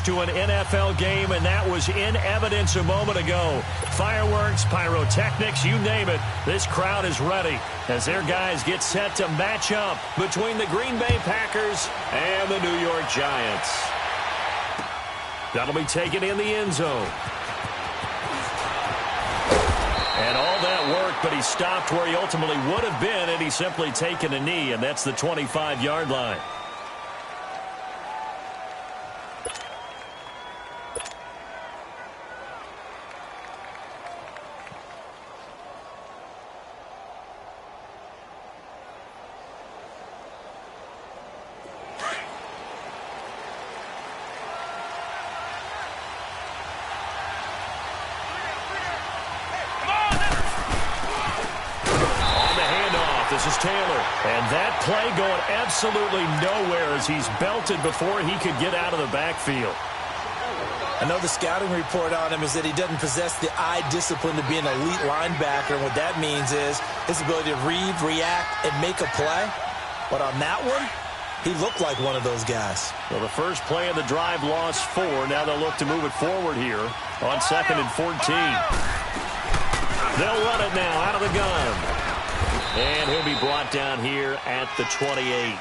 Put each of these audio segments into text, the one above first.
to an NFL game, and that was in evidence a moment ago. Fireworks, pyrotechnics, you name it. This crowd is ready as their guys get set to match up between the Green Bay Packers and the New York Giants. That'll be taken in the end zone. And all that work, but he stopped where he ultimately would have been, and he's simply taken a knee, and that's the 25-yard line. This is Taylor, and that play going absolutely nowhere as he's belted before he could get out of the backfield. I know the scouting report on him is that he doesn't possess the eye discipline to be an elite linebacker, and what that means is his ability to read, react, and make a play. But on that one, he looked like one of those guys. Well, the first play of the drive lost 4. Now they'll look to move it forward here on 2nd and 14. They'll run it now out of the gun. And he'll be brought down here at the 28.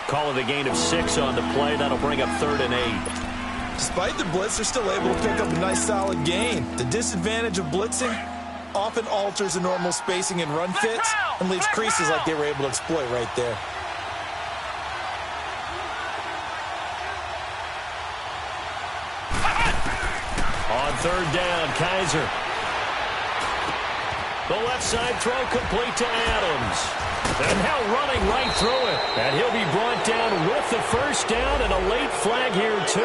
Calling a gain of 6 on the play. That'll bring up 3rd and 8. Despite the blitz, they're still able to pick up a nice, solid gain. The disadvantage of blitzing often alters the normal spacing and run fits and leaves creases like they were able to exploit right there. On 3rd down, Kaiser. The left side throw complete to Adams. And now running right through it. And he'll be brought down with the first down and a late flag here, too.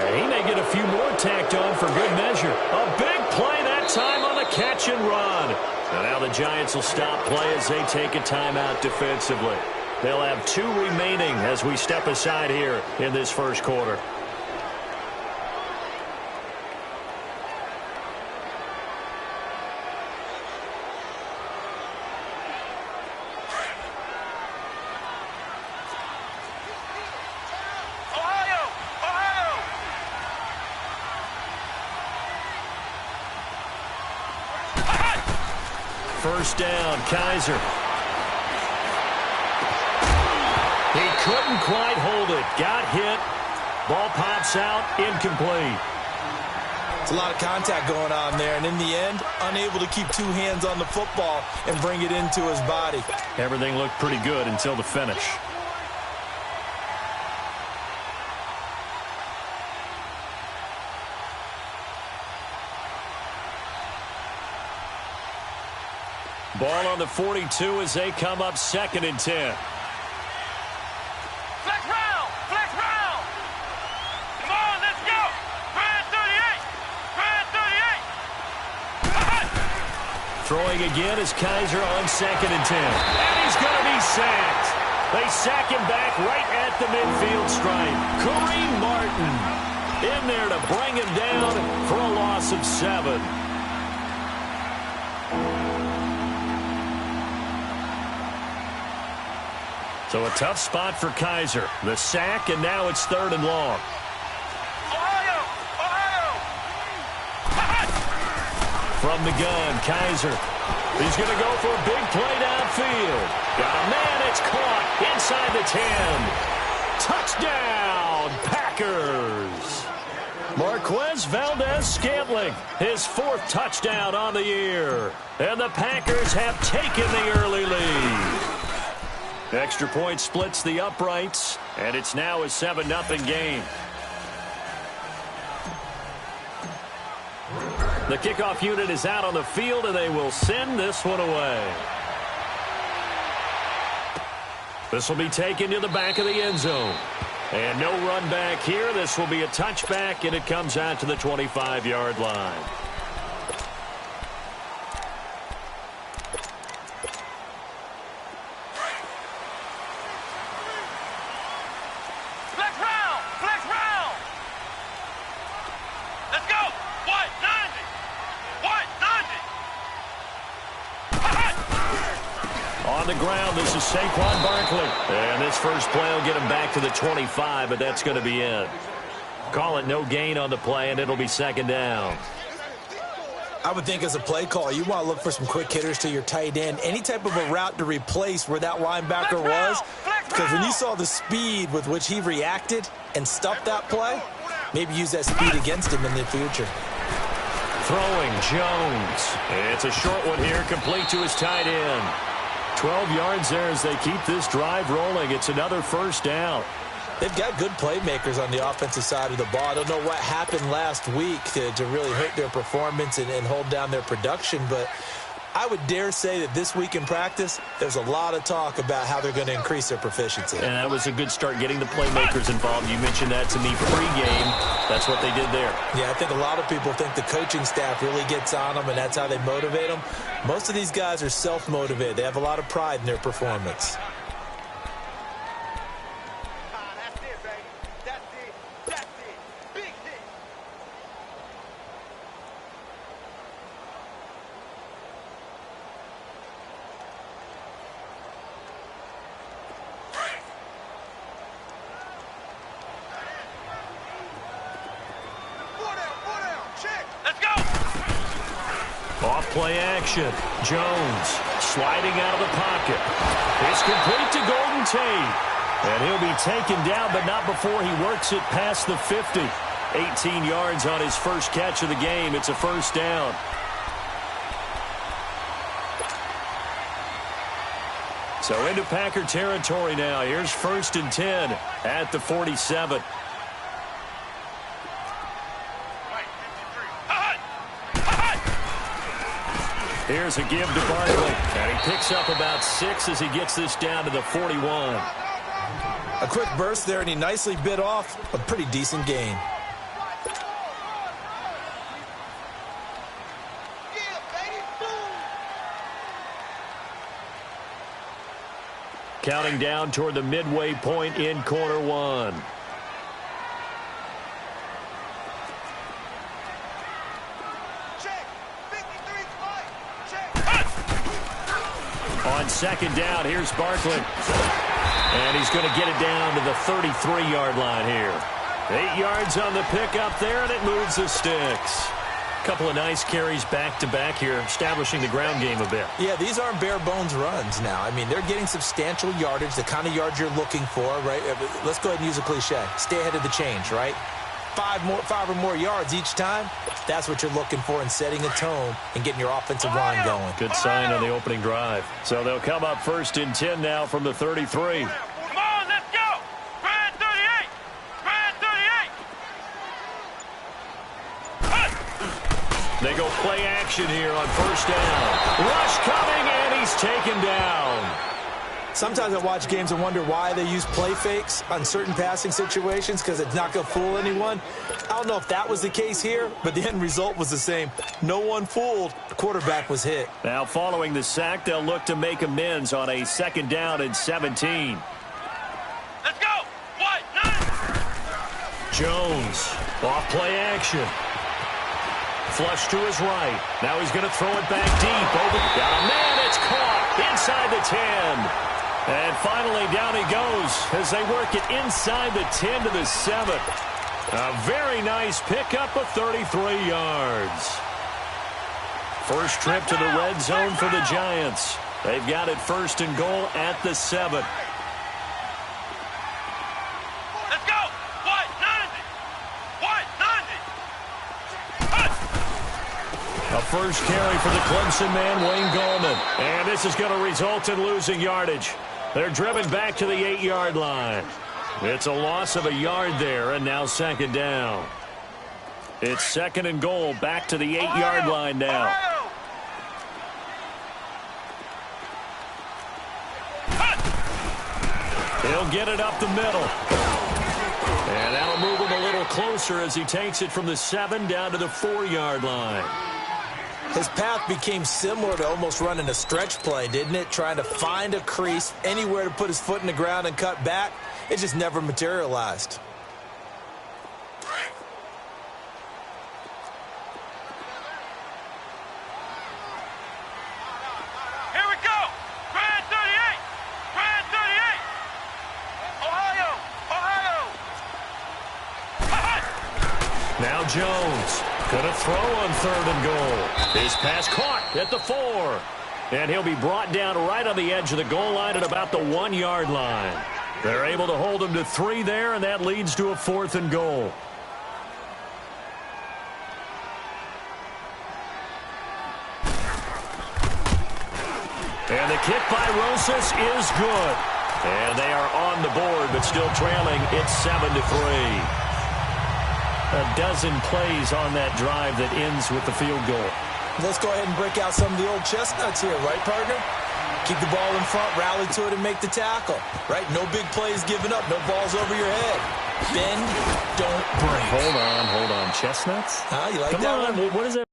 And he may get a few more tacked on for good measure. A big play that time on the catch and run. And now the Giants will stop play as they take a timeout defensively. They'll have 2 remaining as we step aside here in this first quarter. First down, Kaiser. He couldn't quite hold it. Got hit. Ball pops out. Incomplete. It's a lot of contact going on there, and in the end, unable to keep 2 hands on the football and bring it into his body. Everything looked pretty good until the finish. Ball on the 42 as they come up 2nd and 10. Flex round! Flex round! Come on, let's go! Brand 38! Brand 38! Throwing again is Kaiser on 2nd and 10. And he's going to be sacked. They sack him back right at the midfield stripe. Kareem Martin in there to bring him down for a loss of 7. So a tough spot for Kaiser. The sack, and now it's 3rd and long. Ohio! Ohio! From the gun, Kaiser. He's going to go for a big play downfield. Got a man, it's caught inside the 10. Touchdown, Packers. Marquez Valdez-Scantling, his 4th touchdown on the year. And the Packers have taken the early lead. Extra point splits the uprights, and it's now a 7-0 game. The kickoff unit is out on the field, and they will send this one away. This will be taken to the back of the end zone. And no run back here. This will be a touchback, and it comes out to the 25-yard line. The ground, this is Saquon Barkley. And this first play will get him back to the 25, but that's going to be it. Call it no gain on the play, and it'll be second down. I would think as a play call, you want to look for some quick hitters to your tight end. Any type of a route to replace where that linebacker was. Because when you saw the speed with which he reacted and stuffed that play, maybe use that speed against him in the future. Throwing, Jones. It's a short one here, complete to his tight end. 12 yards there as they keep this drive rolling. It's another first down. They've got good playmakers on the offensive side of the ball. I don't know what happened last week to really hurt their performance and hold down their production, but I would dare say that this week in practice, there's a lot of talk about how they're going to increase their proficiency. And that was a good start getting the playmakers involved. You mentioned that to me pregame. That's what they did there. Yeah, I think a lot of people think the coaching staff really gets on them, and that's how they motivate them. Most of these guys are self-motivated. They have a lot of pride in their performance. Play action. Jones sliding out of the pocket. It's complete to Golden Tate. And he'll be taken down, but not before he works it past the 50. 18 yards on his first catch of the game. It's a first down. So into Packer territory now. Here's 1st and 10 at the 47. Here's a give to Barkley, and he picks up about 6 as he gets this down to the 41. A quick burst there, and he nicely bit off a pretty decent gain. Counting down toward the midway point in quarter one. On second down, here's Barkley. And he's going to get it down to the 33-yard line here. 8 yards on the pickup there, and it moves the sticks. Couple of nice carries back-to-back here, establishing the ground game a bit. Yeah, these aren't bare-bones runs now. I mean, they're getting substantial yardage, the kind of yards you're looking for, right? Let's go ahead and use a cliche. Stay ahead of the change, right? 5 or more yards each time, that's what you're looking for in setting a tone and getting your offensive line going. Good sign on the opening drive. So they'll come up 1st and 10 now from the 33. Come on, let's go! Brand 38! Brand 38! They go play action here on first down. Rush coming, and he's taken down. Sometimes I watch games and wonder why they use play fakes on certain passing situations because it's not going to fool anyone. I don't know if that was the case here, but the end result was the same. No one fooled. The quarterback was hit. Now following the sack, they'll look to make amends on a 2nd down and 17. Let's go! What? Jones, off play action. Flush to his right. Now he's going to throw it back deep. Got a man, it's caught inside the 10. And finally, down he goes as they work it inside the 10 to the 7. A very nice pickup of 33 yards. First trip to the red zone for the Giants. They've got it 1st and goal at the 7. Let's go! What? 90! What? 90! A first carry for the Clemson man, Wayne Gallman. And this is going to result in losing yardage. They're driven back to the 8-yard line. It's a loss of a yard there, and now 2nd down. It's 2nd and goal, back to the 8-yard line now. He'll get it up the middle. And that'll move him a little closer as he takes it from the 7 down to the 4-yard line. His path became similar to almost running a stretch play, didn't it? Trying to find a crease, anywhere to put his foot in the ground and cut back. It just never materialized. Here we go! Brand 38! Brand 38! Ohio! Ohio! Now Jones gonna throw on 3rd and goal. His pass caught at the 4. And he'll be brought down right on the edge of the goal line at about the 1-yard line. They're able to hold him to 3 there, and that leads to a 4th and goal. And the kick by Rosas is good. And they are on the board, but still trailing. It's 7-3. A dozen plays on that drive that ends with the field goal. Let's go ahead and break out some of the old chestnuts here, right, partner? Keep the ball in front, rally to it, and make the tackle, right? No big plays given up, no balls over your head. Bend, don't break. Hold on. Chestnuts? You like Come that on. one? What is that?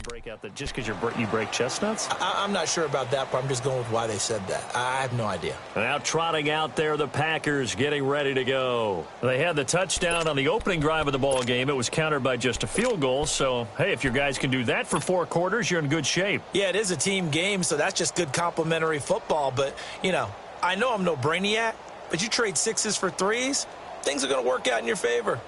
Break out that just because you break chestnuts? I'm not sure about that, but I'm just going with why they said that. I have no idea. Now trotting out there, the Packers getting ready to go. They had the touchdown on the opening drive of the ball game. It was countered by just a field goal. So, hey, if your guys can do that for 4 quarters, you're in good shape. Yeah, it is a team game, so that's just good complimentary football. But, I know I'm no brainiac, but you trade 6s for 3s, things are going to work out in your favor.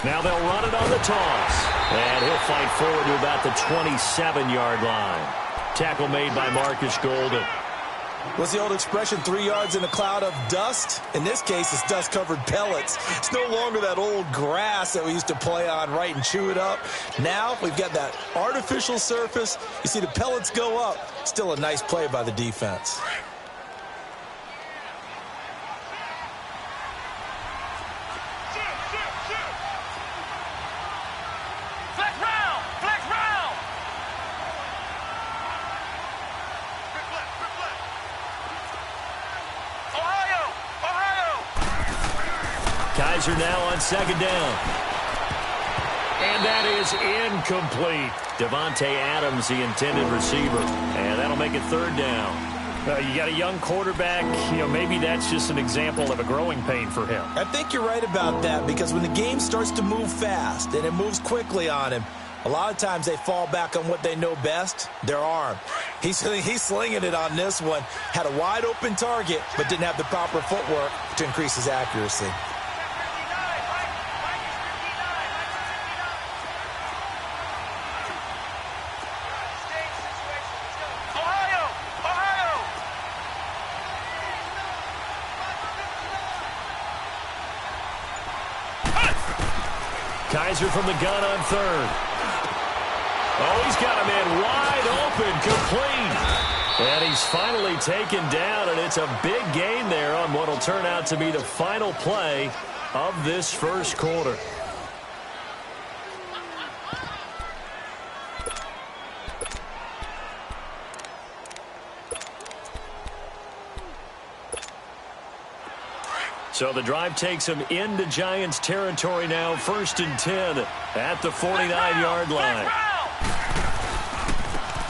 Now they'll run it on the toss. And he'll fight forward to about the 27-yard line. Tackle made by Marcus Golden. What's the old expression, 3 yards in a cloud of dust? In this case, it's dust-covered pellets. It's no longer that old grass that we used to play on, right, and chew it up. Now we've got that artificial surface. You see the pellets go up. Still a nice play by the defense. Kaiser now on 2nd down. And that is incomplete. Devontae Adams, the intended receiver. And that'll make it 3rd down. You got a young quarterback. Maybe that's just an example of a growing pain for him. I think you're right about that, because when the game starts to move fast and it moves quickly on him, a lot of times they fall back on what they know best, their arm. He's slinging it on this one. Had a wide open target, but didn't have the proper footwork to increase his accuracy. Kaiser from the gun on 3rd. Oh, he's got a man wide open, complete. And he's finally taken down, and it's a big gain there on what will turn out to be the final play of this first quarter. So the drive takes him into Giants territory now, 1st and 10 at the 49-yard line.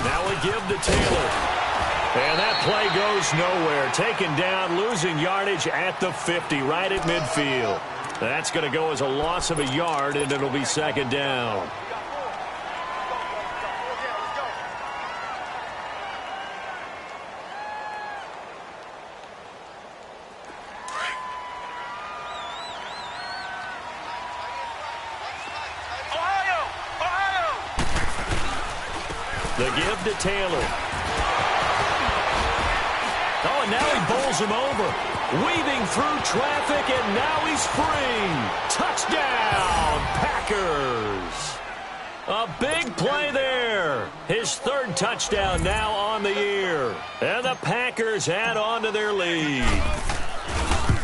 Now we give to Taylor. And that play goes nowhere. Taken down, losing yardage at the 50, right at midfield. That's going to go as a loss of a yard, and it'll be 2nd down. The give to Taylor. Oh, and now he bowls him over. Weaving through traffic, and now he's free. Touchdown, Packers. A big play there. His third touchdown now on the year. And the Packers add on to their lead.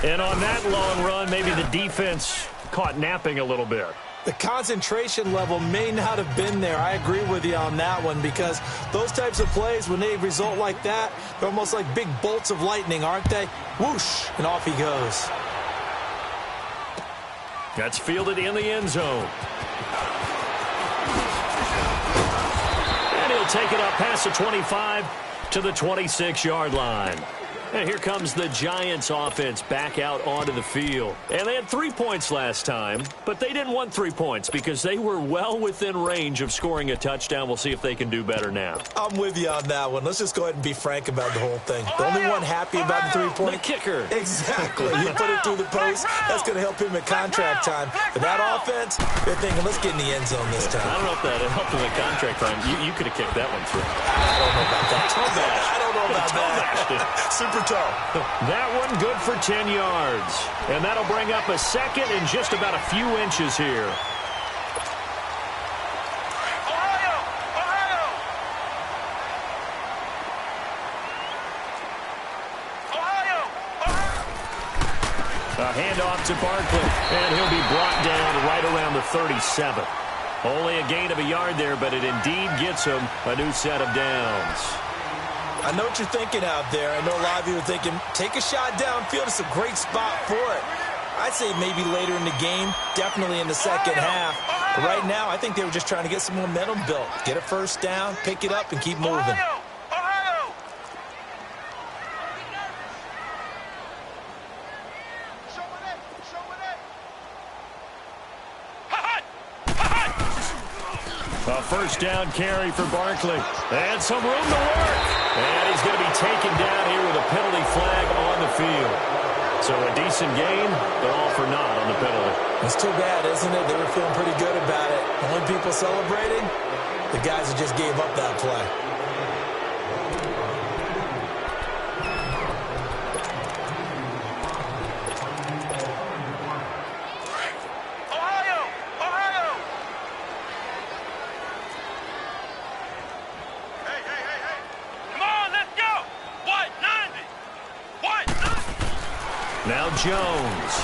And on that long run, maybe the defense caught napping a little bit. The concentration level may not have been there. I agree with you on that one, because those types of plays, when they result like that, they're almost like big bolts of lightning, aren't they? Whoosh, and off he goes. That's fielded in the end zone. And he'll take it up past the 25 to the 26-yard line. And here comes the Giants offense back out onto the field. And they had 3 points last time, but they didn't want 3 points because they were well within range of scoring a touchdown. We'll see if they can do better now. I'm with you on that one. Let's just go ahead and be frank about the whole thing. The only one happy about the 3-point? The kicker. Exactly. You put it through the post, that's going to help him at contract time. For that offense, they're thinking, let's get in the end zone this time. I don't know if that helped him at contract time. You could have kicked that one through. I don't know about that. Toe-bashed. I don't know about Toe-bashed. Super toe. That one good for 10 yards. And that'll bring up a second and just about a few inches here. Ohio! Ohio! Ohio! Ohio! A handoff to Barkley, and he'll be brought down right around the 37. Only a gain of a yard there, but it indeed gets him a new set of downs. I know what you're thinking out there. I know a lot of you are thinking, take a shot downfield. It's a great spot for it. I'd say maybe later in the game, definitely in the second half. But right now, I think they were just trying to get some momentum built. Get a first down, pick it up, and keep moving. Ohio! Ohio! Hot! Hot! A first down carry for Barkley. And some room to work. And he's going to be taken down here with a penalty flag on the field. So a decent gain, but all for naught on the penalty. It's too bad, isn't it? They were feeling pretty good about it. The only people celebrating, the guys that just gave up that play. Ohio! Ohio! Hey, hey, hey, hey! Come on, let's go! What? 90! What? 90! Now Jones.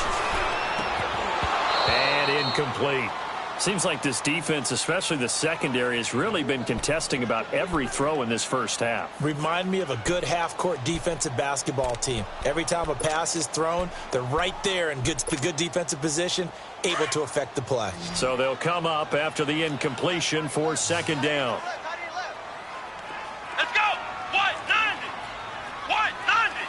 And incomplete. Seems like this defense, especially the secondary, has really been contesting about every throw in this first half. Remind me of a good half-court defensive basketball team. Every time a pass is thrown, they're right there in the good defensive position, able to affect the play. So they'll come up after the incompletion for second down. Let's go! What? 90! What? 90!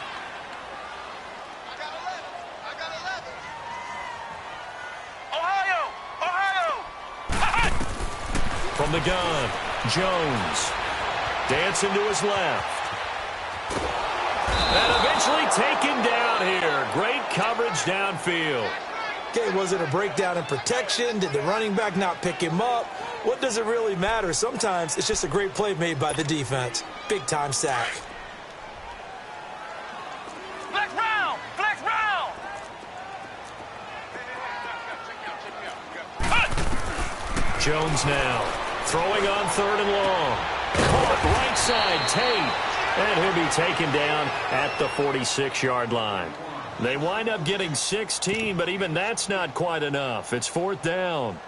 Ohio! Ohio! Hot! From the gun, Jones. Dancing to his left. And eventually taken down here. Great coverage downfield. Okay, was it a breakdown in protection? Did the running back not pick him up? What does it really matter? Sometimes it's just a great play made by the defense. Big-time sack. Flex round! Flex round! Hot! Jones now throwing on third and long. Caught right side, Tate. And he'll be taken down at the 46-yard line. They wind up getting 16, but even that's not quite enough. It's fourth down.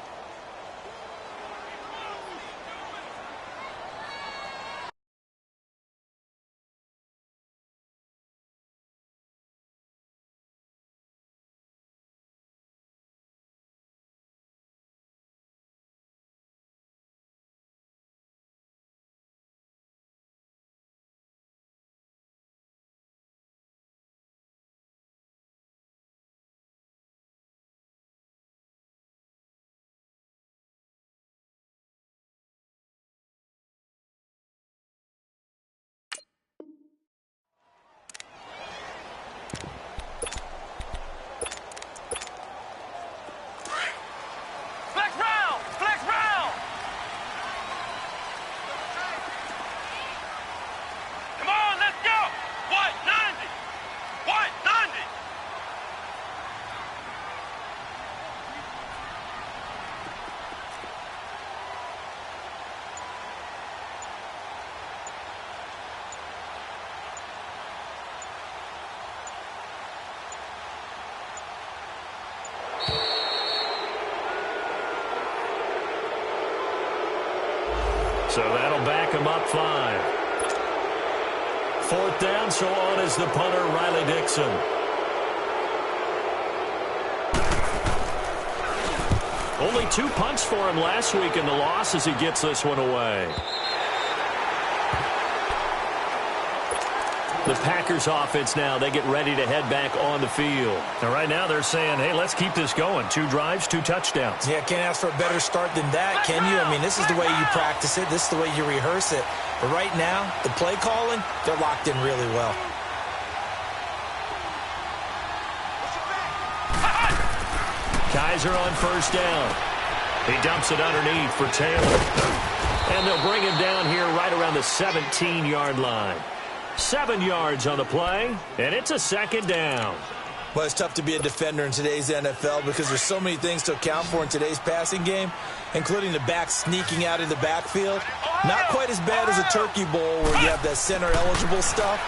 So that'll back him up 5. 4th down, so on is the punter, Riley Dixon. Only 2 punts for him last week in the loss as he gets this one away. The Packers offense now, they get ready to head back on the field. And right now they're saying, hey, let's keep this going. 2 drives, 2 touchdowns. Yeah, can't ask for a better start than that, can you? I mean, this is the way you practice it. This is the way you rehearse it. But right now, the play calling, they're locked in really well. Kaiser on 1st down. He dumps it underneath for Taylor. And they'll bring him down here right around the 17-yard line. 7 yards on the play, and it's a 2nd down. Well, it's tough to be a defender in today's NFL because there's so many things to account for in today's passing game, including the back sneaking out in the backfield. Not quite as bad as a turkey bowl where you have that center-eligible stuff,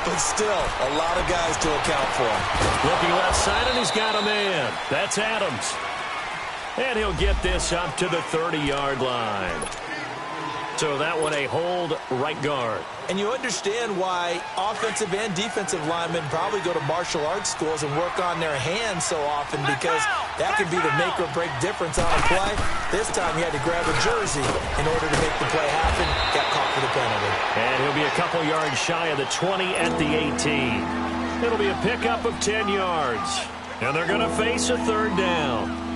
but still a lot of guys to account for. Looking left side, and he's got a man. That's Adams. And he'll get this up to the 30-yard line. So that one a hold right guard. And you understand why offensive and defensive linemen probably go to martial arts schools and work on their hands so often, because that can be the make or break difference on a play. This time he had to grab a jersey in order to make the play happen. Got caught for the penalty. And he'll be a couple yards shy of the 20 at the 18. It'll be a pickup of 10 yards. And they're going to face a 3rd down.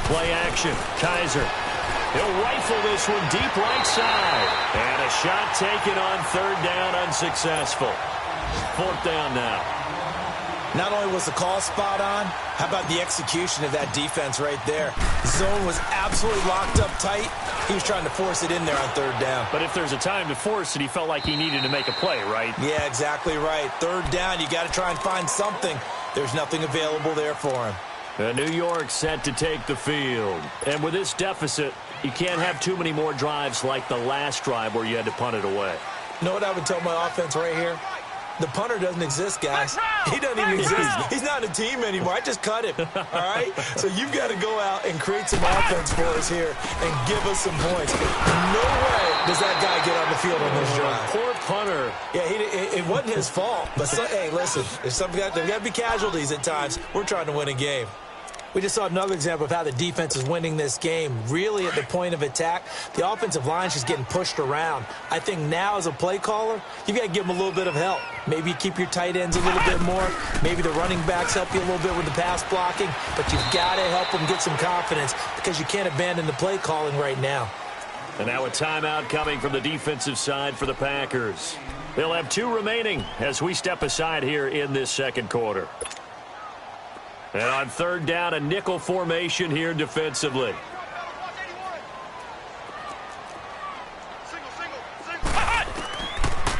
Play action. Kaiser. He'll rifle this one deep right side. And a shot taken on 3rd down, unsuccessful. 4th down now. Not only was the call spot on, how about the execution of that defense right there? Zone was absolutely locked up tight. He was trying to force it in there on 3rd down. But if there's a time to force it, he felt like he needed to make a play, right? Yeah, exactly right. 3rd down, you got to try and find something. There's nothing available there for him. New York set to take the field. And with this deficit, you can't have too many more drives like the last drive where you had to punt it away. You know what I would tell my offense right here? The punter doesn't exist, guys. He doesn't even exist. He's not a team anymore. I just cut him, all right? So you've got to go out and create some offense for us here and give us some points. No way does that guy get on the field on this drive. Poor punter. Yeah, it wasn't his fault. But, hey, listen, there's got to be casualties at times. We're trying to win a game. We just saw another example of how the defense is winning this game. Really at the point of attack, the offensive line is just getting pushed around. I think now as a play caller, you've got to give them a little bit of help. Maybe you keep your tight ends a little bit more. Maybe the running backs help you a little bit with the pass blocking. But you've got to help them get some confidence because you can't abandon the play calling right now. And now a timeout coming from the defensive side for the Packers. They'll have 2 remaining as we step aside here in this 2nd quarter. And on 3rd down, a nickel formation here defensively.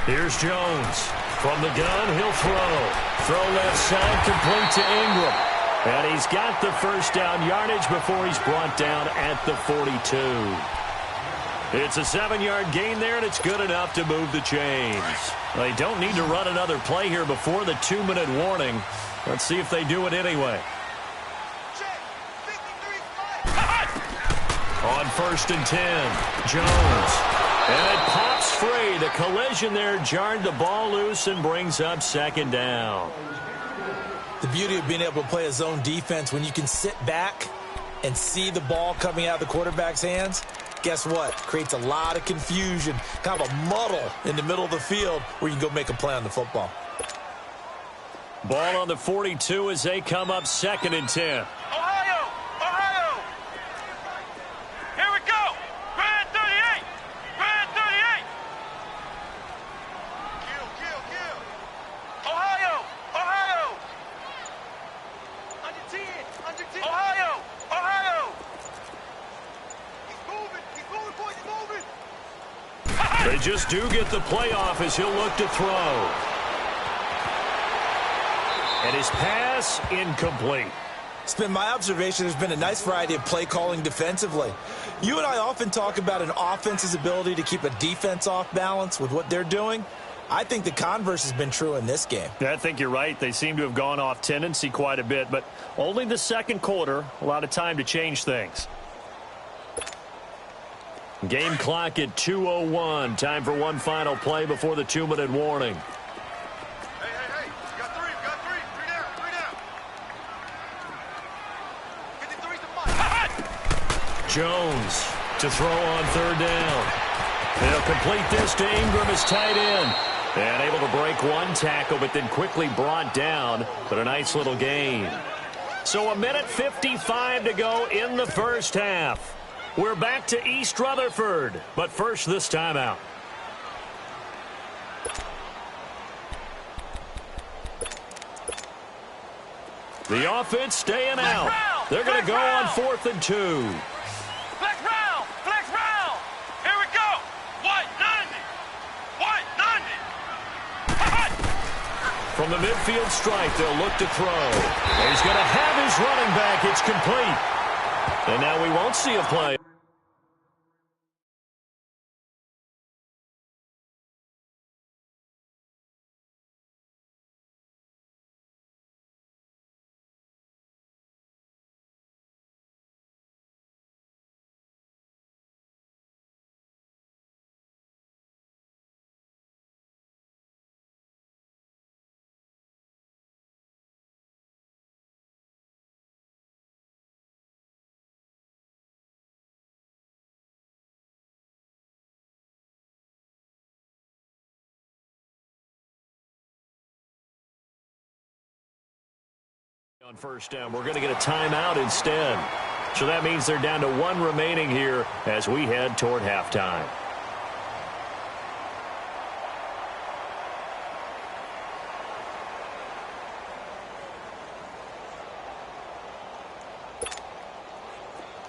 Here's Jones. From the gun, he'll throw. Throw left side, complete to Ingram. And he's got the 1st down yardage before he's brought down at the 42. It's a 7-yard gain there, and it's good enough to move the chains. They don't need to run another play here before the 2-minute warning. Let's see if they do it anyway. On 1st and 10, Jones. And it pops free. The collision there jarred the ball loose and brings up 2nd down. The beauty of being able to play a zone defense when you can sit back and see the ball coming out of the quarterback's hands, guess what? Creates a lot of confusion, kind of a muddle in the middle of the field where you can go make a play on the football. Ball on the 42 as they come up 2nd and 10. Ohio! Ohio! Here we go! Grand 38! Grand 38! Kill! Ohio! Ohio! Under 10! Ohio! Ohio! He's moving, boys, he's moving! They just do get the playoff as he'll look to throw. And his pass incomplete. It's been my observation there's been a nice variety of play calling defensively. You and I often talk about an offense's ability to keep a defense off balance with what they're doing. I think the converse has been true in this game. I think you're right. They seem to have gone off tendency quite a bit, but only the second quarter, a lot of time to change things. Game clock at 2:01. Time for one final play before the 2-minute warning. Hey. You got three. Three down. Get the threes to Mike. Jones to throw on third down. They'll complete this to Ingram as tight end. And able to break one tackle, but then quickly brought down. But a nice little gain. So 1:55 to go in the first half. We're back to East Rutherford. But first, this timeout. The offense staying out. They're going to go on 4th and 2. Flex round. Here we go. White 90. From the midfield stripe, they'll look to throw. He's going to have his running back. It's complete. And now we won't see a play. On first down, we're going to get a timeout instead. So that means they're down to one remaining here as we head toward halftime.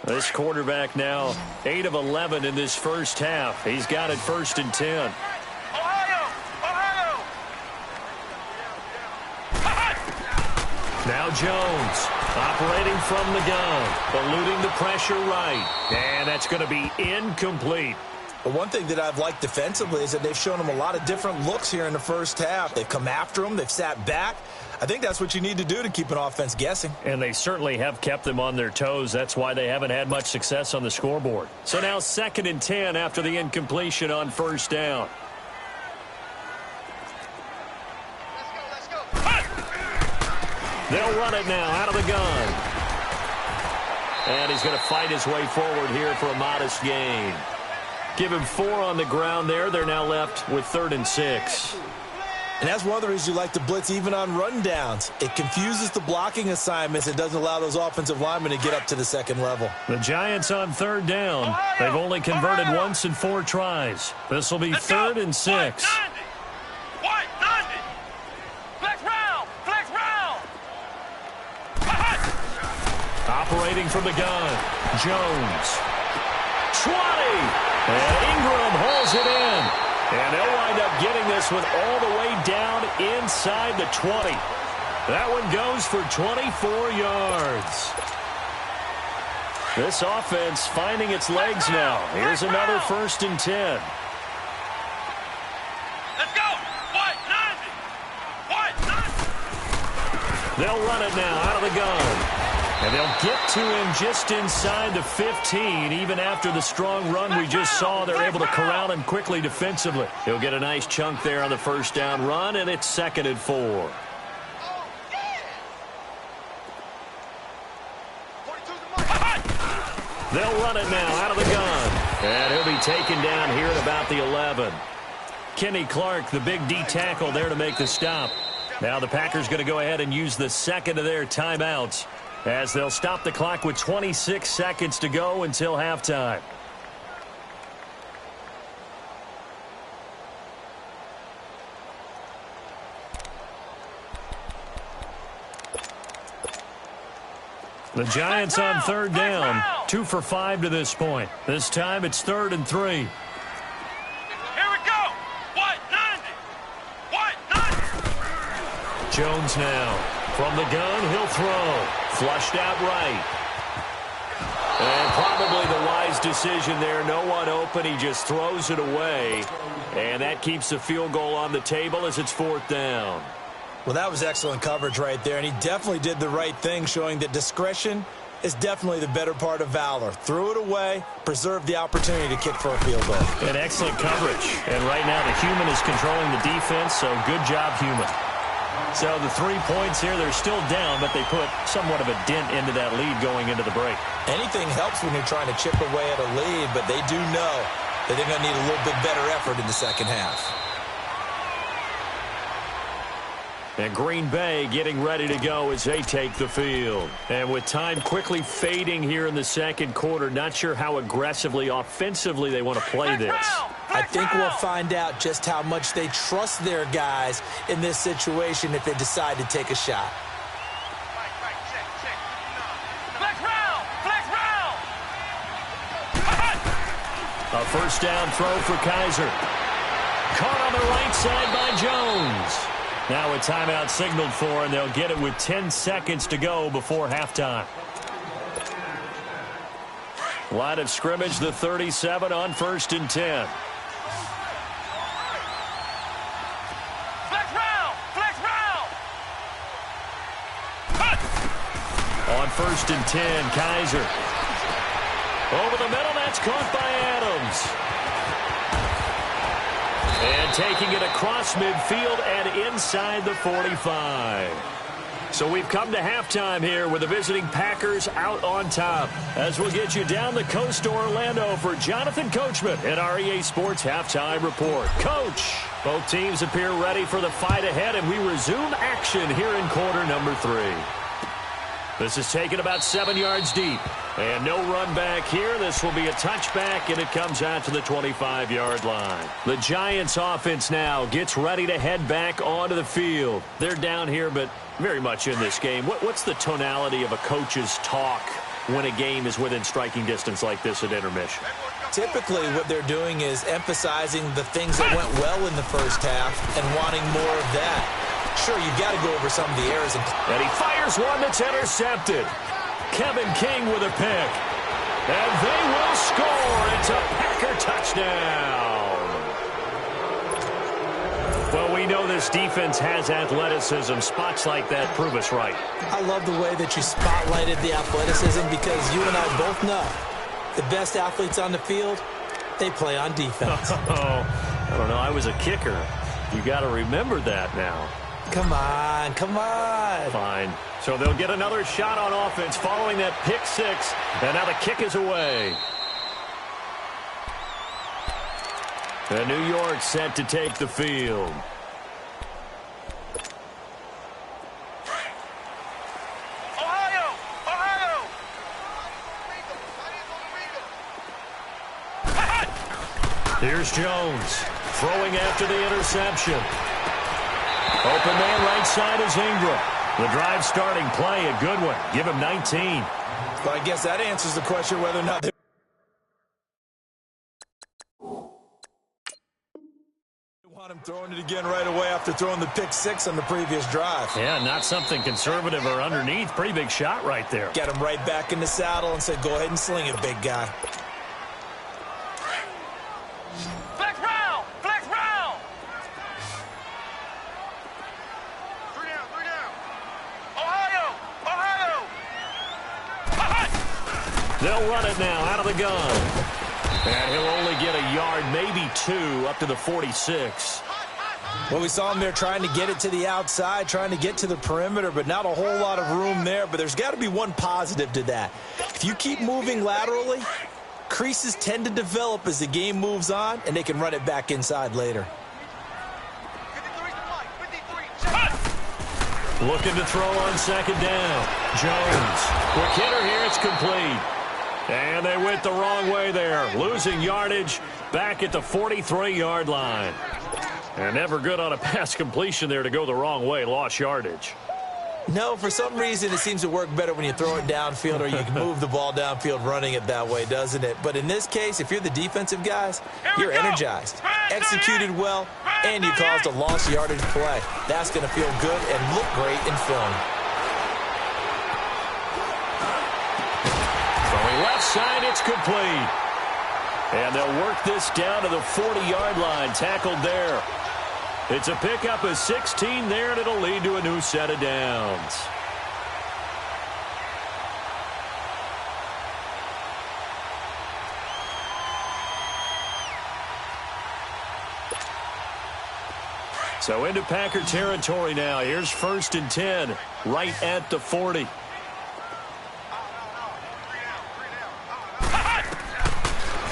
This quarterback now 8 of 11 in this first half. He's got it 1st and 10. Now Jones operating from the gun, eluding the pressure right. And that's going to be incomplete. But one thing that I've liked defensively is that they've shown him a lot of different looks here in the first half. They've come after him. They've sat back. I think that's what you need to do to keep an offense guessing. And they certainly have kept them on their toes. That's why they haven't had much success on the scoreboard. So now 2nd and 10 after the incompletion on first down. They'll run it now out of the gun. And he's going to fight his way forward here for a modest gain. Give him 4 on the ground there. They're now left with 3rd and 6. And that's one of the reasons you like to blitz even on rundowns. It confuses the blocking assignments. It doesn't allow those offensive linemen to get up to the second level. The Giants on 3rd down. They've only converted once in 4 tries. This will be 3rd and 6. White 90. Flex round. Operating from the gun. Jones. 20. And Ingram holds it in. And they'll wind up getting this one all the way down inside the 20. That one goes for 24 yards. This offense finding its legs now. Here's another 1st and 10. Let's go. White 90. They'll run it now out of the gun. And they'll get to him just inside the 15. Even after the strong run we just saw, they're able to corral him quickly defensively. He'll get a nice chunk there on the first down run, and it's 2nd and 4. They'll run it now out of the gun. And he'll be taken down here at about the 11. Kenny Clark, the big D tackle there to make the stop. Now the Packers going to go ahead and use the second of their timeouts, as they'll stop the clock with 26 seconds to go until halftime. The Giants on 3rd down, 2 for 5 to this point. This time it's 3rd and 3. Here we go. White 90. White 90. Jones now From the gun, he'll throw. Flushed out right. And probably the wise decision there. No one open. He just throws it away. And that keeps the field goal on the table as it's 4th down. Well, that was excellent coverage right there, and he definitely did the right thing, showing that discretion is definitely the better part of valor. Threw it away, preserved the opportunity to kick for a field goal. And excellent coverage. And right now the human is controlling the defense, so good job, human. So the 3 points here, they're still down, but they put somewhat of a dent into that lead going into the break. Anything helps when you're trying to chip away at a lead, but they do know that they're going to need a little bit better effort in the second half. And Green Bay getting ready to go as they take the field. And with time quickly fading here in the second quarter, not sure how aggressively, offensively they want to play this. I think we'll find out just how much they trust their guys in this situation if they decide to take a shot. A first down throw for Kaiser. Caught on the right side by Jones. Now a timeout signaled for, and they'll get it with 10 seconds to go before halftime. Line of scrimmage, the 37 on 1st and 10. On 1st and 10, Kaiser. Over the middle, that's caught by Adams. And taking it across midfield and inside the 45. So we've come to halftime here with the visiting Packers out on top. As we'll get you down the coast to Orlando for Jonathan Coachman at our EA Sports Halftime Report. Coach, both teams appear ready for the fight ahead, and we resume action here in quarter number 3. This is taken about 7 yards deep. And no run back here. This will be a touchback, and it comes out to the 25-yard line. The Giants offense now gets ready to head back onto the field. They're down here, but very much in this game. What's the tonality of a coach's talk when a game is within striking distance like this at intermission? Typically, what they're doing is emphasizing the things that went well in the first half and wanting more of that. Sure, you've got to go over some of the errors. And he fires one that's intercepted. Kevin King with a pick. And they will score. It's a Packer touchdown. Well, we know this defense has athleticism. Spots like that prove us right. I love the way that you spotlighted the athleticism, because you and I both know the best athletes on the field, they play on defense. Oh, I don't know. I was a kicker. You got to remember that now. Come on, come on. Fine. So they'll get another shot on offense following that pick 6. And now the kick is away. And New York set to take the field. Ohio! Here's Jones throwing after the interception. Open man right side is Ingram. The drive starting play, a good one. Give him 19. Well, I guess that answers the question whether or not they want him throwing it again right away after throwing the pick 6 on the previous drive. Yeah, not something conservative or underneath. Pretty big shot right there. Get him right back in the saddle and said, go ahead and sling it, big guy. Flex round! Flex round! 3 down, 3 down. Ohio! They'll run it now out of the gun. And he'll only get a yard, maybe 2, up to the 46. Well, we saw him there trying to get it to the outside, trying to get to the perimeter, but not a whole lot of room there. But there's got to be one positive to that. If you keep moving laterally, creases tend to develop as the game moves on, and they can run it back inside later. 53. Looking to throw on second down. Jones. Quick hitter here. It's complete. And they went the wrong way there. Losing yardage back at the 43-yard line. And never good on a pass completion there to go the wrong way. Lost yardage. No, for some reason it seems to work better when you throw it downfield or you can move the ball downfield running it that way, doesn't it? But in this case, if you're the defensive guys, you're energized, executed well, and you caused a lost yardage play. That's going to feel good and look great in film. side. It's complete. And they'll work this down to the 40-yard line. Tackled there. It's a pickup of 16 there, and it'll lead to a new set of downs. So into Packer territory now. Here's 1st and 10, right at the 40.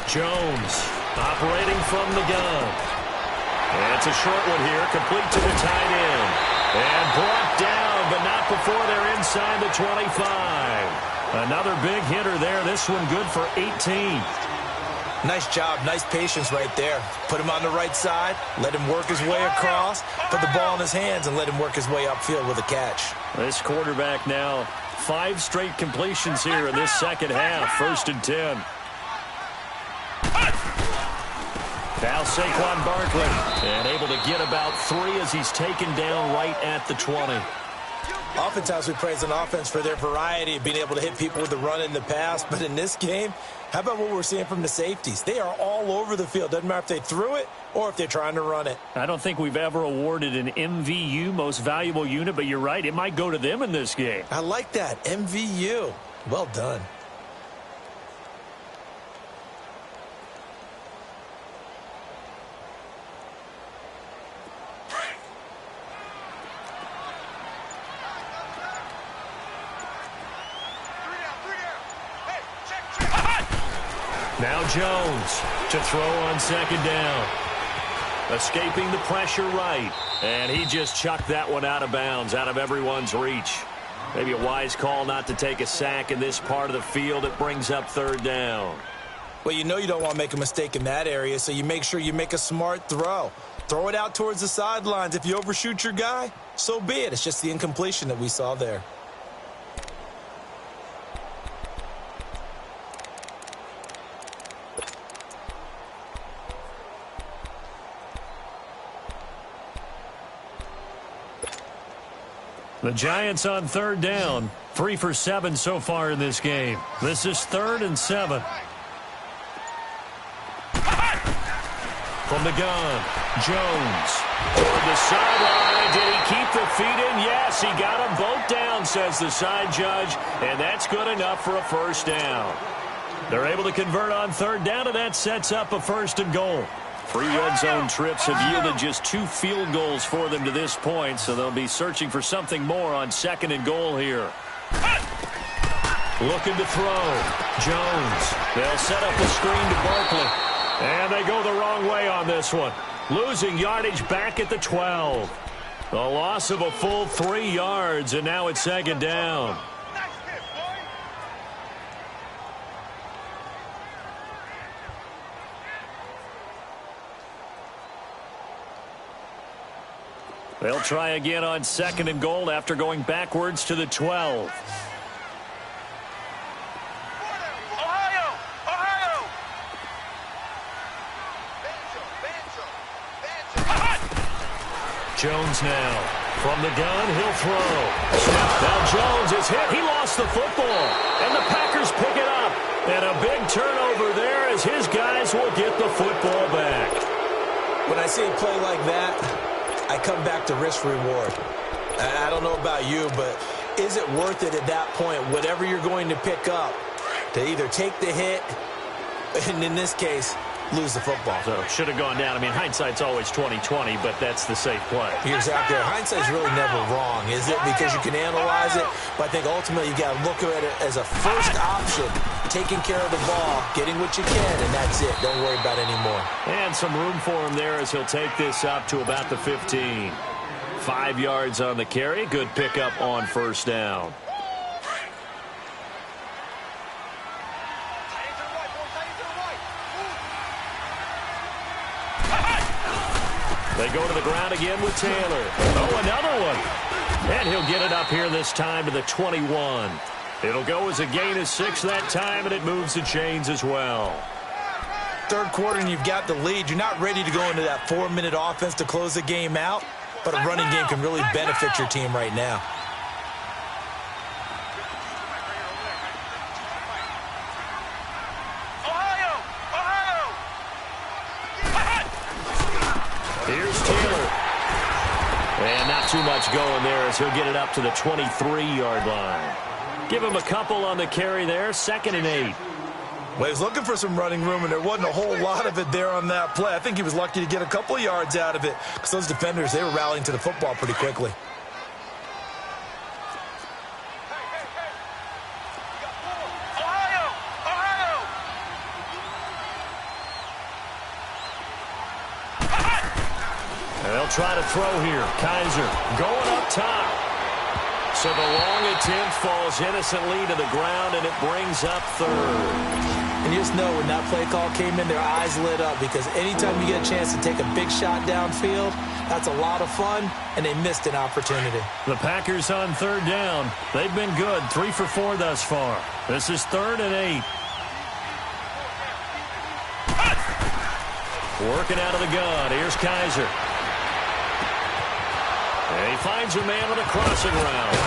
Jones operating from the gun. And it's a short one here, complete to the tight end. And brought down, but not before they're inside the 25. Another big hitter there. This one good for 18. Nice job, nice patience right there. Put him on the right side, let him work his way across, put the ball in his hands, and let him work his way upfield with a catch. This quarterback now, 5 straight completions here in this second half. 1st and 10. Now Saquon Barkley, and able to get about 3 as he's taken down right at the 20. Oftentimes we praise an offense for their variety of being able to hit people with the run and the pass, but in this game, how about what we're seeing from the safeties? They are all over the field. Doesn't matter if they threw it or if they're trying to run it. I don't think we've ever awarded an MVU, most valuable unit, but you're right, it might go to them in this game. I like that, MVU. Well done. Now Jones to throw on 2nd down. Escaping the pressure right. And he just chucked that one out of bounds, out of everyone's reach. Maybe a wise call not to take a sack in this part of the field. It brings up 3rd down. Well, you know you don't want to make a mistake in that area, so you make sure you make a smart throw. Throw it out towards the sidelines. If you overshoot your guy, so be it. It's just the incompletion that we saw there. The Giants on 3rd down. 3 for 7 so far in this game. This is 3rd and 7. From the gun, Jones. Toward the sideline. Did he keep the feet in? Yes, he got them both down, says the side judge. And that's good enough for a 1st down. They're able to convert on 3rd down, and that sets up a 1st and goal. 3 red zone trips have yielded just 2 field goals for them to this point, so they'll be searching for something more on 2nd and goal here. Looking to throw. Jones. They'll set up a screen to Barkley. And they go the wrong way on this one. Losing yardage back at the 12. A loss of a full 3 yards, and now it's 2nd down. They'll try again on 2nd and goal after going backwards to the 12. Jones now. From the gun, he'll throw. Now Jones is hit. He lost the football. And the Packers pick it up. And a big turnover there as his guys will get the football back. When I see a play like that, I come back to risk reward. I don't know about you, but is it worth it at that point, whatever you're going to pick up, to either take the hit, and in this case, lose the football? So should have gone down. I mean, hindsight's always 20/20, but that's the safe play. You're exactly right. Hindsight's really never wrong, is it? Because you can analyze it, but I think ultimately you got to look at it as a first option, taking care of the ball, getting what you can, and that's it. Don't worry about it anymore. And some room for him there as he'll take this up to about the 15. 5 yards on the carry. Good pickup on 1st down. They go to the ground again with Taylor. Oh, another one. And he'll get it up here this time to the 21. It'll go as a gain of 6 that time, and it moves the chains as well. 3rd quarter, and you've got the lead. You're not ready to go into that 4-minute offense to close the game out, but a running game can really benefit your team right now. And not too much going there as he'll get it up to the 23-yard line. Give him a couple on the carry there, 2nd and 8. Well, he was looking for some running room, and there wasn't a whole lot of it there on that play. I think he was lucky to get a couple of yards out of it because those defenders, they were rallying to the football pretty quickly. And they'll try to throw here. Kaiser going up top. So the long attempt falls innocently to the ground, and it brings up 3rd. And you just know when that play call came in, their eyes lit up because anytime you get a chance to take a big shot downfield, that's a lot of fun, and they missed an opportunity. The Packers on 3rd down. They've been good, 3 for 4 thus far. This is 3rd and 8. Working out of the gun. Here's Kaiser. And he finds a man on a crossing route.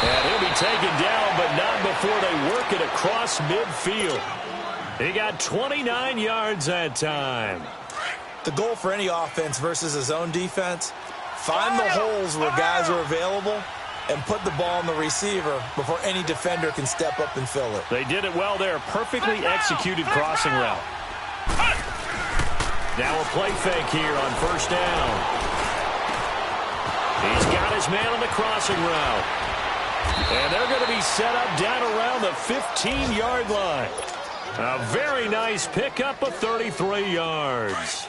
And he'll be taken down, but not before they work it across midfield. He got 29 yards that time. The goal for any offense versus his own defense, find the holes where guys are available and put the ball on the receiver before any defender can step up and fill it. They did it well there. Perfectly executed crossing route. Now a play fake here on 1st down. He's got his man on the crossing route. And they're going to be set up down around the 15-yard line. A very nice pickup of 33 yards.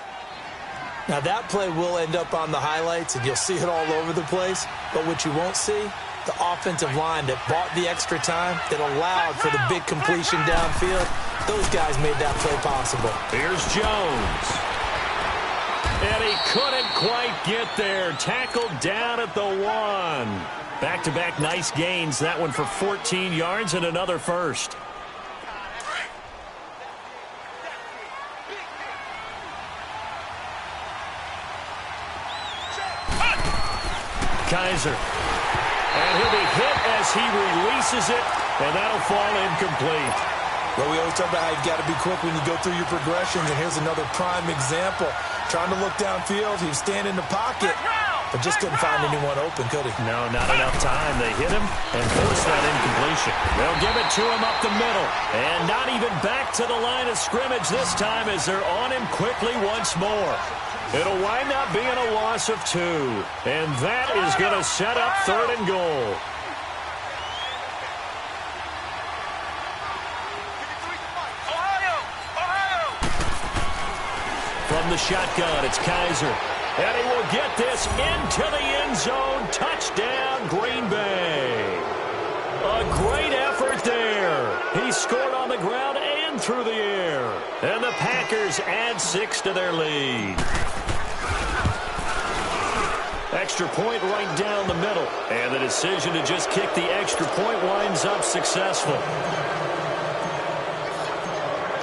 Now that play will end up on the highlights, and you'll see it all over the place. But what you won't see, the offensive line that bought the extra time, that allowed for the big completion downfield, those guys made that play possible. Here's Jones. And he couldn't quite get there. Tackled down at the 1. Back-to-back nice gains. That one for 14 yards and another first. Kaiser. And he'll be hit as he releases it, and that'll fall incomplete. Well, we always talk about how you've got to be quick when you go through your progressions, and here's another prime example. Trying to look downfield, he was standing in the pocket, but just couldn't find anyone open, could he? No, not enough time. They hit him and forced that incompletion. They'll give it to him up the middle, and not even back to the line of scrimmage this time as they're on him quickly once more. It'll wind up being a loss of 2, and that is going to set up 3rd and goal. From the shotgun, it's Kaiser. And he will get this into the end zone. Touchdown, Green Bay. A great effort there. He scored on the ground and through the air. And the Packers add 6 to their lead. Extra point right down the middle. And the decision to just kick the extra point winds up successful.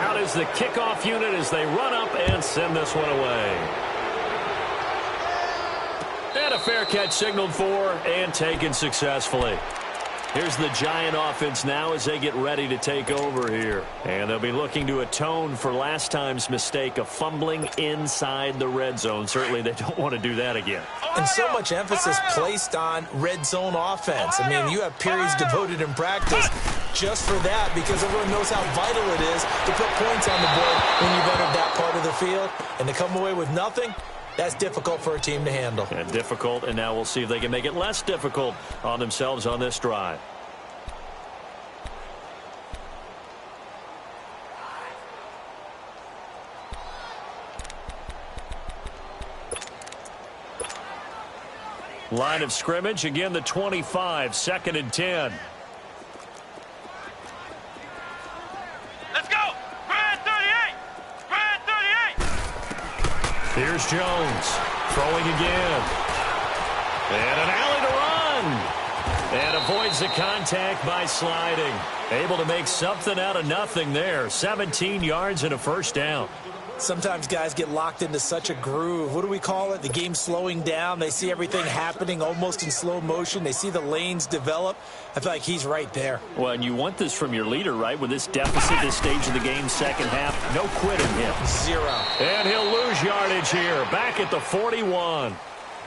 Out is the kickoff unit as they run up and send this one away. And a fair catch signaled for and taken successfully. Here's the Giant offense now as they get ready to take over here. And they'll be looking to atone for last time's mistake of fumbling inside the red zone. Certainly they don't want to do that again. And so much emphasis placed on red zone offense. I mean, you have periods devoted in practice just for that because everyone knows how vital it is to put points on the board when you've entered that part of the field. And to come away with nothing, that's difficult for a team to handle. And difficult, and now we'll see if they can make it less difficult on themselves on this drive. Line of scrimmage, again the 25, 2nd and 10. Let's go! Grand 38! Grand 38! Here's Jones, throwing again. And an alley to run. And avoids the contact by sliding. Able to make something out of nothing there. 17 yards and a first down. Sometimes guys get locked into such a groove. What do we call it? The game slowing down. They see everything happening almost in slow motion. They see the lanes develop. I feel like he's right there. Well, and you want this from your leader, right? With this deficit, this stage of the game, second half, no quitting him. 0. And he'll lose yardage here. Back at the 41.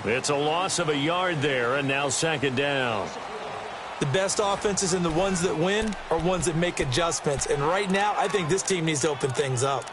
It's a loss of a yard there, and now second down. The best offenses and the ones that win are ones that make adjustments. And right now, I think this team needs to open things up.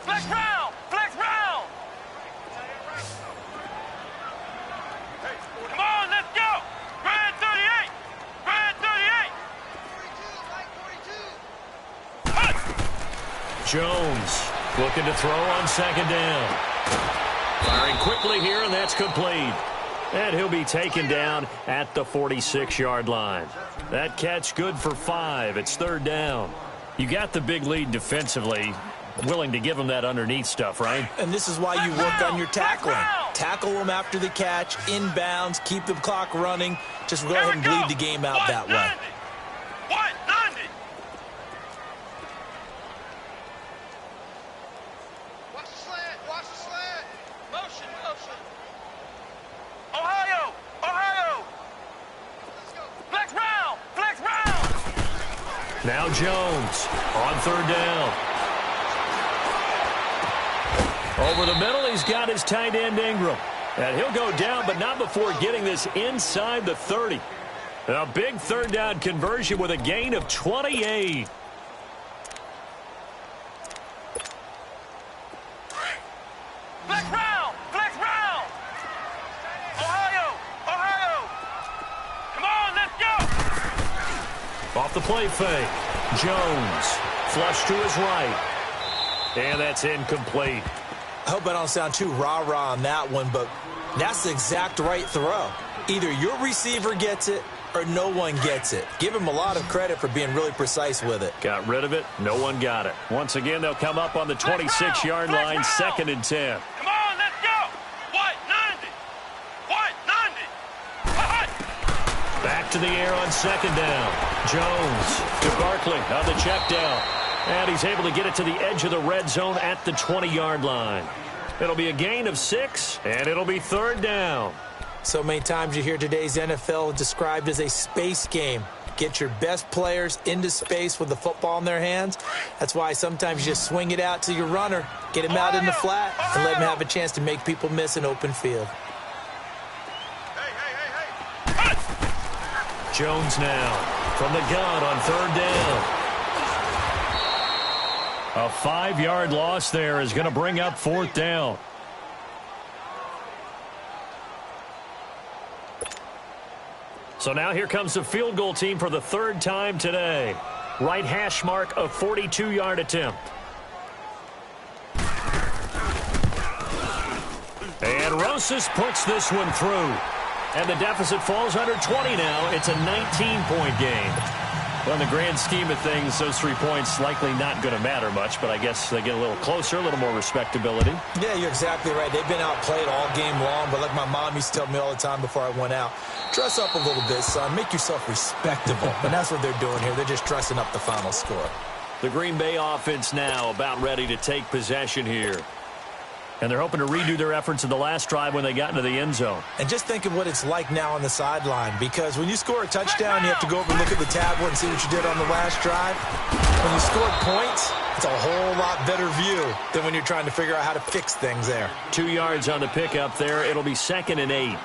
Flex round! Flex round! Come on, let's go! Grand 38! Grand 38! Jones looking to throw on second down. Firing quickly here, and that's complete. And he'll be taken down at the 46-yard line. That catch good for 5. It's third down. You got the big lead defensively. Willing to give them that underneath stuff, right? And this is why you work on your tackling. Tackle them after the catch, inbounds, keep the clock running. Just go ahead and bleed the game out that way. 190! Watch the slant! Watch the slant! Motion! Motion! Ohio! Ohio! Let's go! Flex round! Flex round! Now Jones on third down. Over the middle, he's got his tight end Ingram. And he'll go down, but not before getting this inside the 30. A big third down conversion with a gain of 28. Flex round! Flex round! Ohio! Ohio! Come on, let's go! Off the play fake. Jones flush to his right. And that's incomplete. I hope I don't sound too rah-rah on that one, but that's the exact right throw. Either your receiver gets it or no one gets it. Give him a lot of credit for being really precise with it. Got rid of it. No one got it. Once again, they'll come up on the 26-yard line, second and 10. Come on, let's go! 190! 190! Back to the air on second down. Jones to Barkley on the check down. And he's able to get it to the edge of the red zone at the 20-yard line. It'll be a gain of 6, and it'll be third down. So many times you hear today's NFL described as a space game. Get your best players into space with the football in their hands. That's why sometimes you just swing it out to your runner, get him out in the flat, and let him have a chance to make people miss an open field. Jones now from the gun on third down. A 5-yard loss there is going to bring up fourth down. So now here comes the field goal team for the third time today. Right hash mark, a 42-yard attempt. And Rosas puts this one through. And the deficit falls under 20 now. It's a 19-point game. Well, in the grand scheme of things, those 3 points likely not going to matter much, but I guess they get a little closer, a little more respectability. Yeah, you're exactly right. They've been outplayed all game long, but like my mom used to tell me all the time before I went out, dress up a little bit, son. Make yourself respectable. And that's what they're doing here. They're just dressing up the final score. The Green Bay offense now about ready to take possession here. And they're hoping to redo their efforts in the last drive when they got into the end zone. And just think of what it's like now on the sideline, because when you score a touchdown, you have to go over and look at the tablet and see what you did on the last drive. When you scored points, it's a whole lot better view than when you're trying to figure out how to fix things there. 2 yards on the pickup there. It'll be second and 8.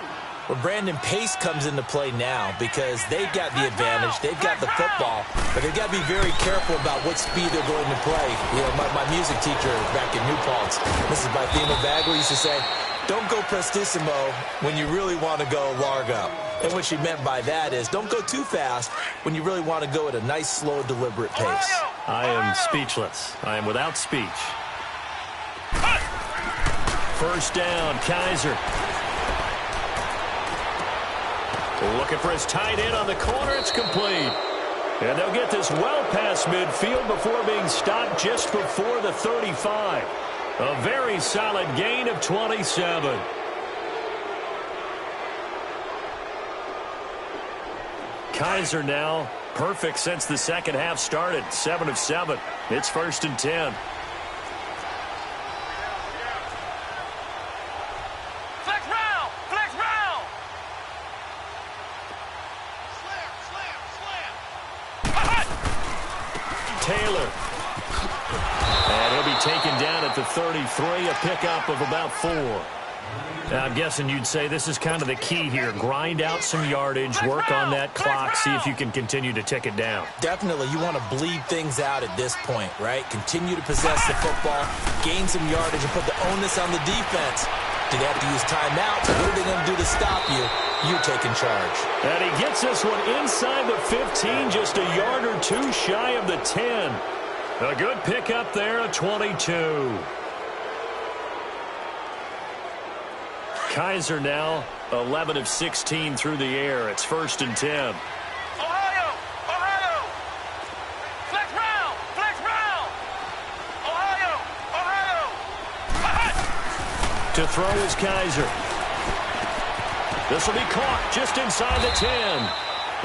Well, Brandon, pace comes into play now because they've got the advantage. They've got the football, but they've got to be very careful about what speed they're going to play. You know, my music teacher back in New Paltz, Mrs. Bythema Bagley, used to say, don't go prestissimo when you really want to go largo. And what she meant by that is don't go too fast when you really want to go at a nice, slow, deliberate pace. I am speechless. I am without speech. First down, Kaiser. Looking for his tight end on the corner. It's complete. And they'll get this well past midfield before being stopped just before the 35. A very solid gain of 27. Kaiser now perfect since the second half started. 7 of 7. It's 1st and 10. Taylor. And he'll be taken down at the 33, a pickup of about 4. Now, I'm guessing you'd say this is kind of the key here. Grind out some yardage, work on that clock, see if you can continue to tick it down. Definitely. You want to bleed things out at this point, right? Continue to possess the football, gain some yardage, and put the onus on the defense. Do they have to use timeouts? What are they going to do to stop you? You're taking charge. And he gets this one inside the 15, just a yard or two shy of the 10. A good pickup there, a 22. Kaiser now 11 of 16 through the air. It's 1st and 10. Ohio! Ohio! Flex round! Flex round! Ohio! Ohio! To throw is Kaiser. This will be caught just inside the 10.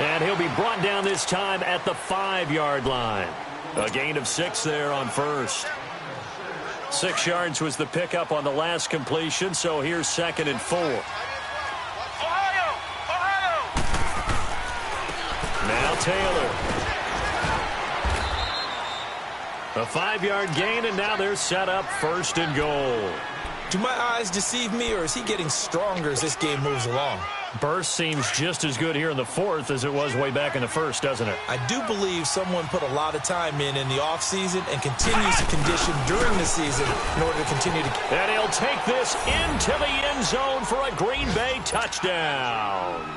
And he'll be brought down this time at the 5-yard line. A gain of 6 there on first. 6 yards was the pickup on the last completion, so here's 2nd and 4. Ohio! Ohio! Now Taylor. A 5-yard gain, and now they're set up 1st and goal. Do my eyes deceive me, or is he getting stronger as this game moves along? Burst seems just as good here in the 4th as it was way back in the 1st, doesn't it? I do believe someone put a lot of time in the offseason and continues to condition during the season in order to continue to... And he'll take this into the end zone for a Green Bay touchdown.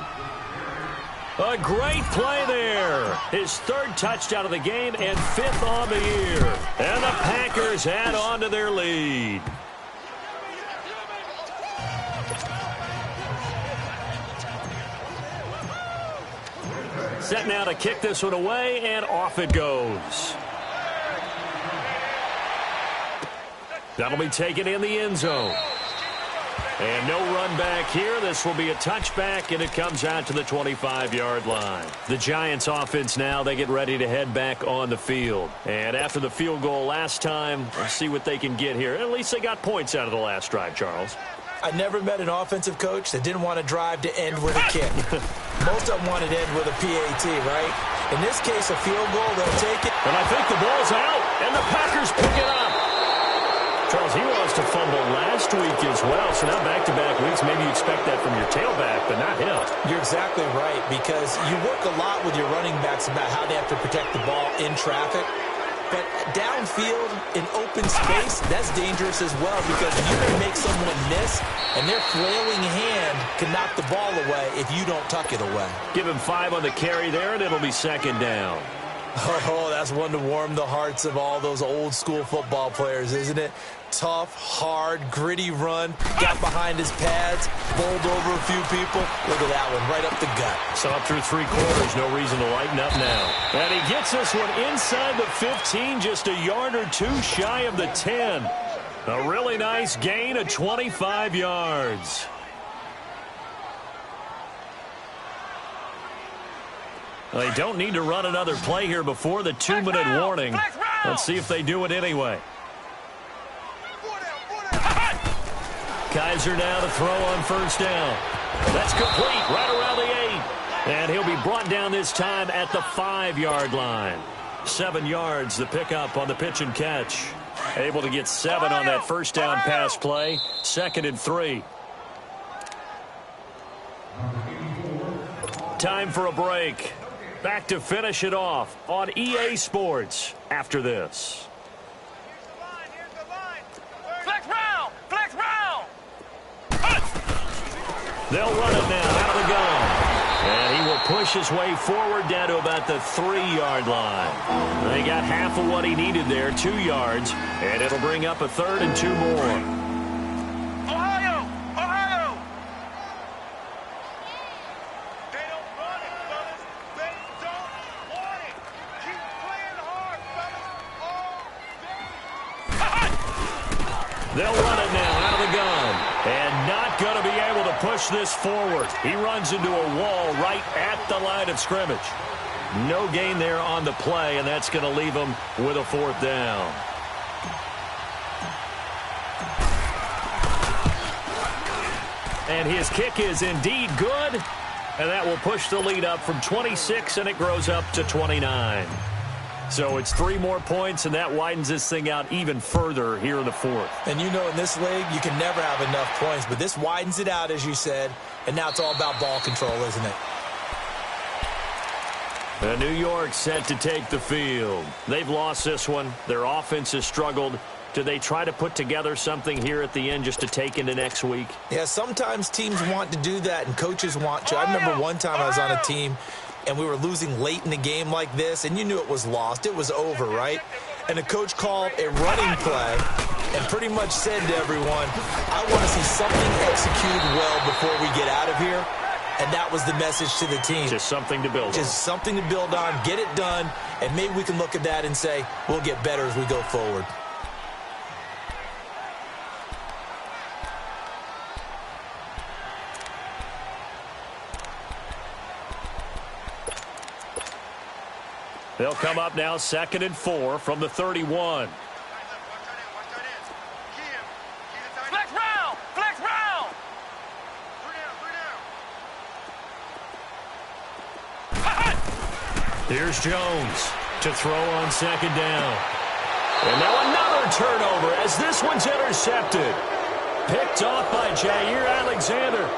A great play there. His 3rd touchdown of the game and 5th on the year. And the Packers add on to their lead. Set now to kick this one away, and off it goes. That'll be taken in the end zone. And no run back here. This will be a touchback, and it comes out to the 25-yard line. The Giants offense now, they get ready to head back on the field. And after the field goal last time, let's see what they can get here. At least they got points out of the last drive, Charles. I never met an offensive coach that didn't want to drive to end with a kick. Most of them wanted to end with a PAT, right? In this case, a field goal, they'll take it. And I think the ball's out, and the Packers pick it up. Charles, he lost a fumble last week as well, so now back-to-back weeks, maybe you expect that from your tailback, but not him. You're exactly right, because you work a lot with your running backs about how they have to protect the ball in traffic. But downfield, in open space, that's dangerous as well, because you can make someone miss, and their flailing hand can knock the ball away if you don't tuck it away. Give him 5 on the carry there, and it'll be 2nd down. Oh, that's one to warm the hearts of all those old-school football players, isn't it? Tough, hard, gritty run, got behind his pads, bowled over a few people. Look at that one, right up the gut. So up through 3 quarters, no reason to lighten up now. And he gets this one inside the 15, just a yard or 2 shy of the 10. A really nice gain of 25 yards. They don't need to run another play here before the 2-minute warning. Let's see if they do it anyway. Kaiser now to throw on 1st down. That's complete right around the 8. And he'll be brought down this time at the 5-yard line. 7 yards, the pickup on the pitch and catch. Able to get 7 on that 1st down pass play. 2nd and 3. Time for a break. Back to finish it off on EA Sports after this. Here's the line. Flex round! Flex round! They'll run it now out of the gun. And he will push his way forward down to about the 3-yard line. They got half of what he needed there, 2 yards, and it'll bring up a 3rd and 2 more. Ohio! Ohio! They don't want it, fellas. They don't want it. Keep playing hard, fellas. All day. They'll run it now out of the gun. And not going to be able to push this forward. He runs into a wall right at the line of scrimmage. No gain there on the play, and that's going to leave him with a 4th down. And his kick is indeed good. And that will push the lead up from 26, and it grows up to 29. So it's 3 more points, and that widens this thing out even further here in the 4th. And you know in this league, you can never have enough points, but this widens it out, as you said, and now it's all about ball control, isn't it? And New York set to take the field. They've lost this one. Their offense has struggled. Do they try to put together something here at the end just to take into next week? Yeah, sometimes teams want to do that, and coaches want to. I remember one time I was on a team, and we were losing late in the game like this, and you knew it was lost. It was over, right? And the coach called a running play and pretty much said to everyone, I want to see something executed well before we get out of here. And that was the message to the team. Just something to build on. Just something to build on, get it done, and maybe we can look at that and say, we'll get better as we go forward. They'll come up now 2nd and 4 from the 31. Flex round! Flex round! Here's Jones to throw on 2nd down. And now another turnover as this one's intercepted. Picked off by Jair Alexander.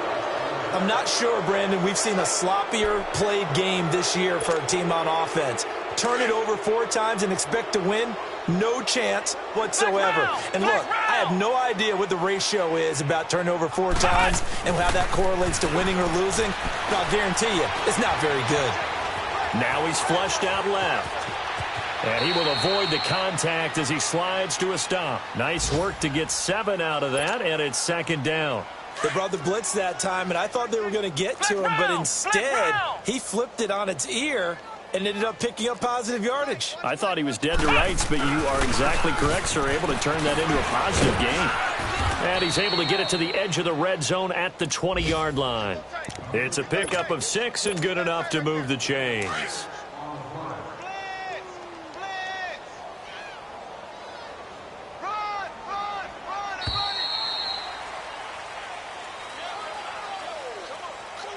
I'm not sure, Brandon, we've seen a sloppier played game this year for a team on offense. Turn it over 4 times and expect to win? No chance whatsoever. And look, I have no idea what the ratio is about turnover 4 times and how that correlates to winning or losing. But I'll guarantee you, it's not very good. Now he's flushed out left. And he will avoid the contact as he slides to a stop. Nice work to get 7 out of that, and it's 2nd down. They brought the blitz that time, and I thought they were going to get to him, but instead he flipped it on its ear and ended up picking up positive yardage. I thought he was dead to rights, but you are exactly correct, sir. Able to turn that into a positive gain. And he's able to get it to the edge of the red zone at the 20-yard line. It's a pickup of 6 and good enough to move the chains.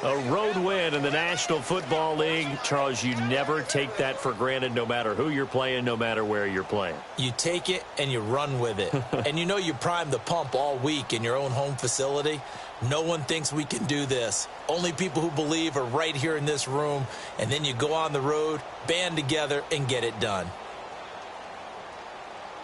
A road win in the National Football League. Charles, you never take that for granted no matter who you're playing, no matter where you're playing. You take it and you run with it. And you know you prime the pump all week in your own home facility. No one thinks we can do this. Only people who believe are right here in this room. And then you go on the road, band together, and get it done.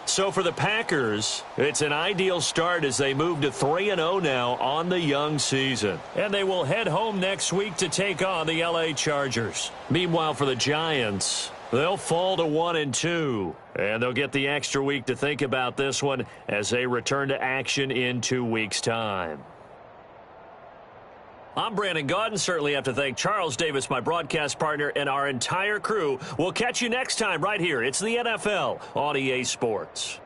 So for the Packers, it's an ideal start as they move to 3-0 now on the young season. And they will head home next week to take on the LA Chargers. Meanwhile, for the Giants, they'll fall to 1-2. And they'll get the extra week to think about this one as they return to action in 2 weeks' time. I'm Brandon Gaudin. Certainly have to thank Charles Davis, my broadcast partner, and our entire crew. We'll catch you next time right here. It's the NFL on EA Sports.